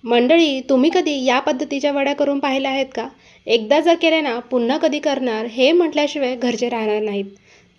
मंडळी, तुम्ही कधी या पद्धतीच्या वड्या करून पाहिल्या आहेत का? एकदा जर केल्या ना, पुन्हा कधी करणार हे म्हटल्याशिवाय घरचे राहणार नाहीत.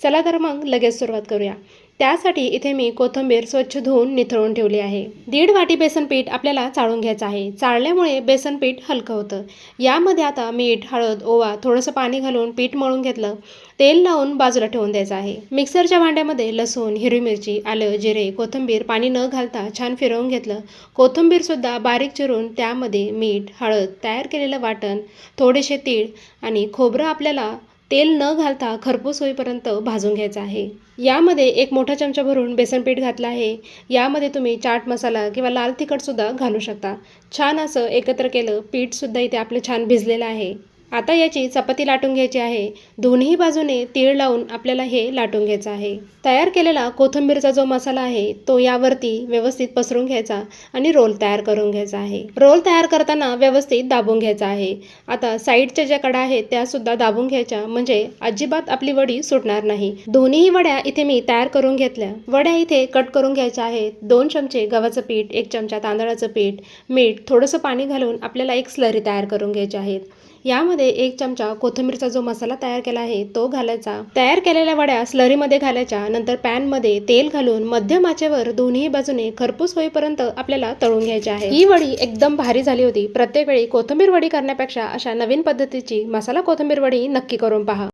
चला तर मग लगेच सुरुवात करूया. त्यासाठी इथे मी कोथिंबीर स्वच्छ धुवून निथळून ठेवली आहे. 1.5 वाटी बेसन पीठ आपल्याला चाळून घ्यायचं आहे. चाळल्यामुळे बेसन पीठ हलकं होतं. यामध्ये आता मीठ, हळद, ओवा, थोडंसं पाणी घालून पीठ मळून घेतलं. तेल लावून बाजूला ठेवून द्यायचं आहे. मिक्सरच्या भांड्यामध्ये लसूण, हिरवी मिरची, आलं, जिरे, कोथिंबीर पाणी न घालता छान फिरवून घेतलं. कोथिंबीरसुद्धा बारीक चिरून त्यामध्ये मीठ, हळद, तयार केलेलं वाटण, थोडेसे तीळ आणि खोबरं आपल्याला तेल न घालता खरपूस होईपर्यंत भाजून घ्यायचं आहे. यामध्ये 1 मोठा चमचा भरून बेसन पीठ घातलं आहे. यामध्ये तुम्ही चाट मसाला किंवा लाल तिखटसुद्धा घालू शकता. छान असं एकत्र केलं. पीठसुद्धा इथे आपलं छान भिजलेलं आहे. आता याची चपाती लाटून घ्यायची आहे. दोन्ही बाजूने तीळ लावून आपल्याला हे लाटून घ्यायचं आहे. तयार केलेला कोथिंबीरचा जो मसाला आहे तो यावरती व्यवस्थित पसरून घ्यायचा आणि रोल तयार करून घ्यायचा आहे. रोल तयार करताना व्यवस्थित दाबून घ्यायचा आहे. आता साईडच्या ज्या कडा आहेत त्या सुद्धा दाबून घ्यायच्या, म्हणजे अजिबात आपली वडी सुटणार नाही. दोन्ही वड्या इथे मी तयार करून घेतल्या. वड्या इथे कट करून घ्यायच्या आहेत. 2 चमचे गव्हाचं पीठ, 1 चमचा तांदळाचं पीठ, मीठ, थोडंसं पाणी घालून आपल्याला एक स्लरी तयार करून घ्यायची आहेत. यामध्ये 1 चमचा कोथिंबीरचा जो मसाला तयार केला आहे तो घालायचा. तयार केलेल्या वड्या स्लरीमध्ये घालायच्या. नंतर पॅनमध्ये तेल घालून मध्यम आचेवर दोन्ही बाजूने खरपूस होईपर्यंत आपल्याला तळून घ्यायची आहे. ही वडी एकदम भारी झाली होती. प्रत्येक वेळी कोथिंबीर वडी करण्यापेक्षा अशा नवीन पद्धतीची मसाला कोथिंबीर वडी नक्की करून पहा.